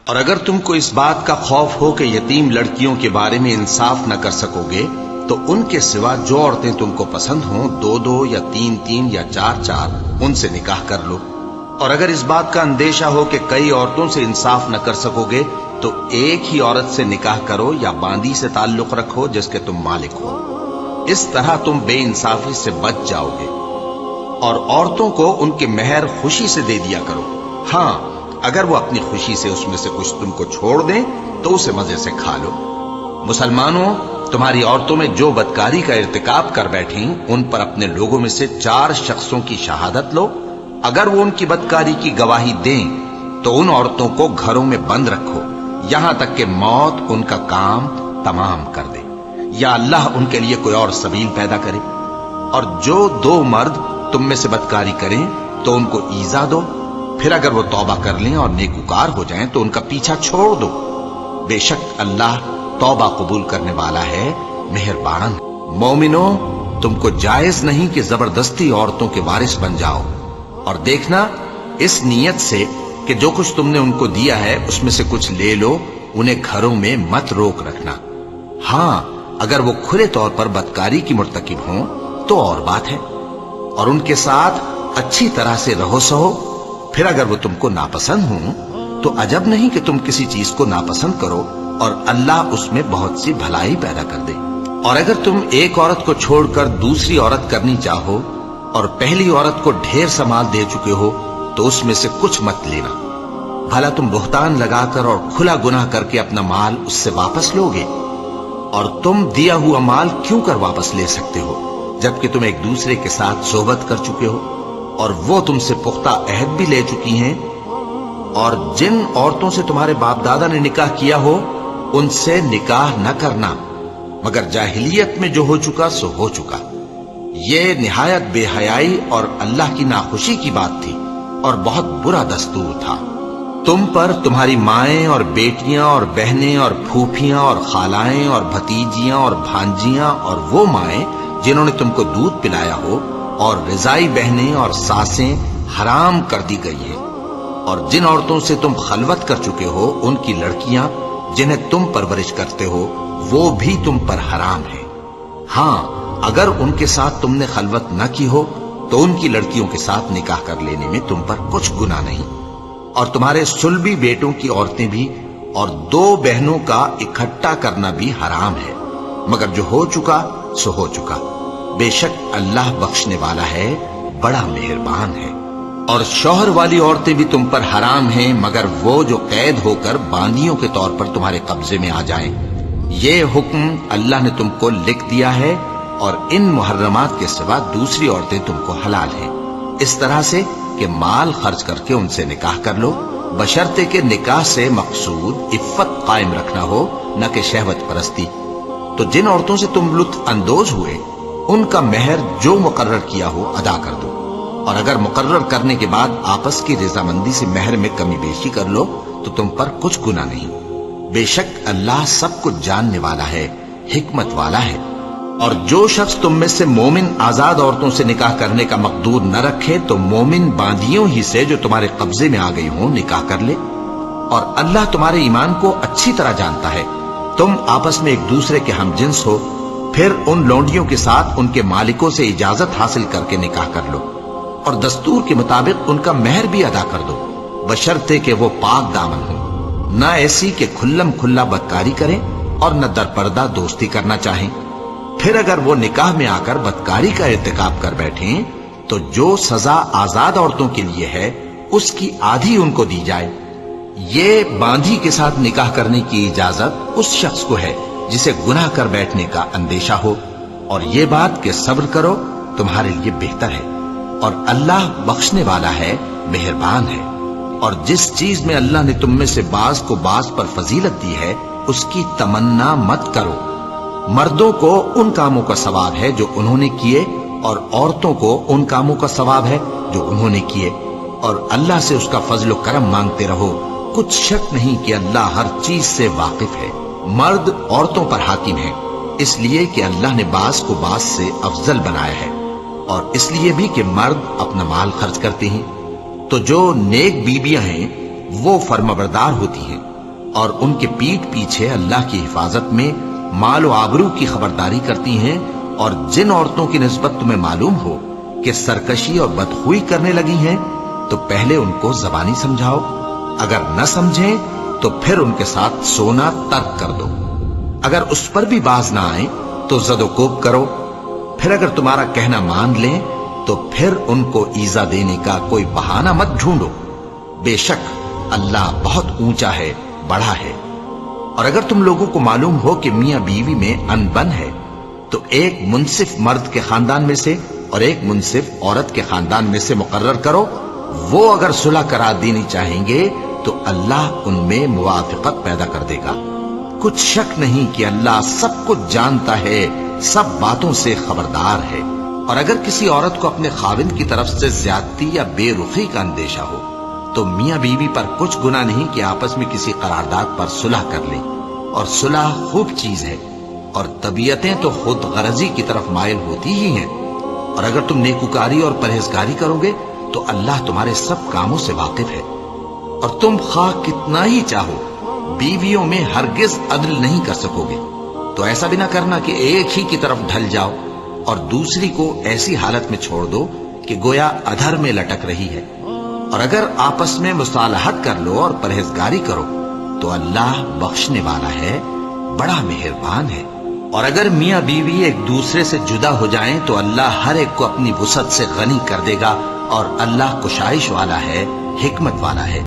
اور اگر تم کو اس بات کا خوف ہو کہ یتیم لڑکیوں کے بارے میں انصاف نہ کر سکو گے تو ان کے سوا جو عورتیں تم کو پسند ہوں 2-2 یا 3-3 یا 4-4 ان سے نکاح کر لو۔ اور اگر اس بات کا اندیشہ ہو کہ کئی عورتوں سے انصاف نہ کر سکو گے تو ایک ہی عورت سے نکاح کرو یا باندی سے تعلق رکھو جس کے تم مالک ہو، اس طرح تم بے انصافی سے بچ جاؤ گے۔ اور عورتوں کو ان کے مہر خوشی سے دے دیا کرو، ہاں اگر وہ اپنی خوشی سے اس میں سے کچھ تم کو چھوڑ دیں تو اسے مزے سے کھا لو۔ مسلمانوں، تمہاری عورتوں میں جو بدکاری کا ارتکاب کر بیٹھیں ان پر اپنے لوگوں میں سے 4 شخصوں کی شہادت لو۔ اگر وہ ان کی بدکاری کی گواہی دیں تو ان عورتوں کو گھروں میں بند رکھو یہاں تک کہ موت ان کا کام تمام کر دے یا اللہ ان کے لیے کوئی اور سبیل پیدا کرے۔ اور جو 2 مرد تم میں سے بدکاری کریں تو ان کو ایذا دو، پھر اگر وہ توبہ کر لیں اور نیکوکار ہو جائیں تو ان کا پیچھا چھوڑ دو۔ بے شک اللہ توبہ قبول کرنے والا ہے، مہربان۔ مومنوں، تم کو جائز نہیں کہ زبردستی عورتوں کے وارث بن جاؤ، اور دیکھنا اس نیت سے کہ جو کچھ تم نے ان کو دیا ہے اس میں سے کچھ لے لو، انہیں گھروں میں مت روک رکھنا۔ ہاں اگر وہ کھلے طور پر بدکاری کی مرتکب ہوں تو اور بات ہے، اور ان کے ساتھ اچھی طرح سے رہو سہو۔ پھر اگر وہ تم کو ناپسند ہوں تو عجب نہیں کہ تم کسی چیز کو ناپسند کرو اور اللہ اس میں بہت سی بھلائی پیدا کر دے۔ اور اگر تم ایک عورت کو چھوڑ کر دوسری عورت کرنی چاہو اور پہلی عورت کو ڈھیر سا مال دے چکے ہو تو اس میں سے کچھ مت لینا، بھلا تم بہتان لگا کر اور کھلا گناہ کر کے اپنا مال اس سے واپس لو گے؟ اور تم دیا ہوا مال کیوں کر واپس لے سکتے ہو جبکہ تم ایک دوسرے کے ساتھ صحبت کر چکے ہو اور وہ تم سے پختہ عہد بھی لے چکی ہیں؟ اور جن عورتوں سے تمہارے باپ دادا نے نکاح کیا ہو ان سے نکاح نہ کرنا مگر جاہلیت میں جو ہو چکا سو ہو چکا۔ یہ نہایت بے حیائی اور اللہ کی ناخوشی کی بات تھی اور بہت برا دستور تھا۔ تم پر تمہاری مائیں اور بیٹیاں اور بہنیں اور پھوپھیاں اور خالائیں اور بھتیجیاں اور بھانجیاں اور وہ مائیں جنہوں نے تم کو دودھ پلایا ہو اور رضائی بہنیں اور ساسیں حرام کر دی گئی ہے، اور جن عورتوں سے تم خلوت کر چکے ہو ان کی لڑکیاں جنہیں تم پرورش کرتے ہو وہ بھی تم پر حرام ہے۔ ہاں اگر ان کے ساتھ تم نے خلوت نہ کی ہو تو ان کی لڑکیوں کے ساتھ نکاح کر لینے میں تم پر کچھ گناہ نہیں۔ اور تمہارے صلبی بیٹوں کی عورتیں بھی اور 2 بہنوں کا اکٹھا کرنا بھی حرام ہے، مگر جو ہو چکا سو ہو چکا۔ بے شک اللہ بخشنے والا ہے، بڑا مہربان ہے۔ اور شوہر والی عورتیں بھی تم پر حرام ہیں مگر وہ جو قید ہو کر باندیوں کے طور پر تمہارے قبضے میں آ جائیں۔ یہ حکم اللہ نے تم کو لکھ دیا ہے، اور ان محرمات کے سوا دوسری عورتیں تم کو حلال ہیں، اس طرح سے کہ مال خرچ کر کے ان سے نکاح کر لو، بشرطے کہ نکاح سے مقصود عفت قائم رکھنا ہو نہ کہ شہوت پرستی۔ تو جن عورتوں سے تم لطف اندوز ہوئے ان کا مہر جو مقرر کیا ہو ادا کر دو، اور اگر مقرر کرنے کے بعد آپس کی رضامندی سے مہر میں کمی بیشی کر لو تو تم پر کچھ گناہ نہیں۔ بے شک اللہ سب کچھ جاننے والا ہے، حکمت والا ہے۔ اور جو شخص تم میں سے مومن آزاد عورتوں سے نکاح کرنے کا مقدور نہ رکھے تو مومن باندیوں ہی سے جو تمہارے قبضے میں آ گئی ہوں نکاح کر لے، اور اللہ تمہارے ایمان کو اچھی طرح جانتا ہے۔ تم آپس میں ایک دوسرے کے ہم جنس ہو، پھر ان لونڈیوں کے ساتھ ان کے مالکوں سے اجازت حاصل کر کے نکاح کر لو، اور دستور کے مطابق ان کا مہر بھی ادا کر دو، بشرطے کہ وہ پاک دامن ہو، نہ ایسی کہ کھلم کھلا بدکاری کریں اور نہ درپردہ دوستی کرنا چاہیں۔ پھر اگر وہ نکاح میں آ کر بدکاری کا ارتکاب کر بیٹھیں تو جو سزا آزاد عورتوں کے لیے ہے اس کی آدھی ان کو دی جائے۔ یہ باندھی کے ساتھ نکاح کرنے کی اجازت اس شخص کو ہے جسے گناہ کر بیٹھنے کا اندیشہ ہو، اور یہ بات کہ صبر کرو تمہارے لیے بہتر ہے، اور اللہ بخشنے والا ہے، مہربان ہے۔ اور جس چیز میں اللہ نے تم میں سے بعض کو بعض پر فضیلت دی ہے اس کی تمنا مت کرو۔ مردوں کو ان کاموں کا ثواب ہے جو انہوں نے کیے، اور عورتوں کو ان کاموں کا ثواب ہے جو انہوں نے کیے، اور اللہ سے اس کا فضل و کرم مانگتے رہو۔ کچھ شک نہیں کہ اللہ ہر چیز سے واقف ہے۔ مرد عورتوں پر حاکم ہے اس لیے کہ اللہ نے بعض کو بعض سے افضل بنایا ہے، اور اس لیے بھی کہ مرد اپنا مال خرچ کرتے ہیں۔ تو جو نیک بیویاں ہیں وہ فرمانبردار ہوتی ہیں، اور ان کے پیٹ پیچھے اللہ کی حفاظت میں مال و آبرو کی خبرداری کرتی ہیں، اور جن عورتوں کی نسبت تمہیں معلوم ہو کہ سرکشی اور بدخوئی کرنے لگی ہیں تو پہلے ان کو زبانی سمجھاؤ، اگر نہ سمجھیں تو پھر ان کے ساتھ سونا ترک کر دو، اگر اس پر بھی باز نہ آئیں تو زد و کوب کرو، پھر اگر تمہارا کہنا مان لیں تو پھر ان کو ایذا دینے کا کوئی بہانہ مت ڈھونڈو، بے شک اللہ بہت اونچا ہے، بڑا ہے۔ اور اگر تم لوگوں کو معلوم ہو کہ میاں بیوی میں انبن ہے تو ایک منصف مرد کے خاندان میں سے اور ایک منصف عورت کے خاندان میں سے مقرر کرو، وہ اگر صلح کرا دینی چاہیں گے تو اللہ ان میں موافقت پیدا کر دے گا۔ کچھ شک نہیں کہ اللہ سب کچھ جانتا ہے، سب باتوں سے خبردار ہے۔ اور اگر کسی عورت کو اپنے خاوند کی طرف سے زیادتی یا بے رخی کا اندیشہ ہو تو میاں بیوی پر کچھ گناہ نہیں کہ آپس میں کسی قرارداد پر صلح کر لیں، اور صلح خوب چیز ہے، اور طبیعتیں تو خود غرضی کی طرف مائل ہوتی ہی ہیں۔ اور اگر تم نیکوکاری اور پرہیزگاری کرو گے تو اللہ تمہارے سب کاموں سے واقف ہے۔ اور تم خواہ کتنا ہی چاہو بیویوں میں ہرگز عدل نہیں کر سکو گے، تو ایسا بھی نہ کرنا کہ ایک ہی کی طرف ڈھل جاؤ اور دوسری کو ایسی حالت میں چھوڑ دو کہ گویا ادھر میں لٹک رہی ہے۔ اور اگر آپس میں مصالحت کر لو اور پرہیزگاری کرو تو اللہ بخشنے والا ہے، بڑا مہربان ہے۔ اور اگر میاں بیوی ایک دوسرے سے جدا ہو جائیں تو اللہ ہر ایک کو اپنی وسعت سے غنی کر دے گا، اور اللہ کشائش والا ہے، حکمت والا ہے۔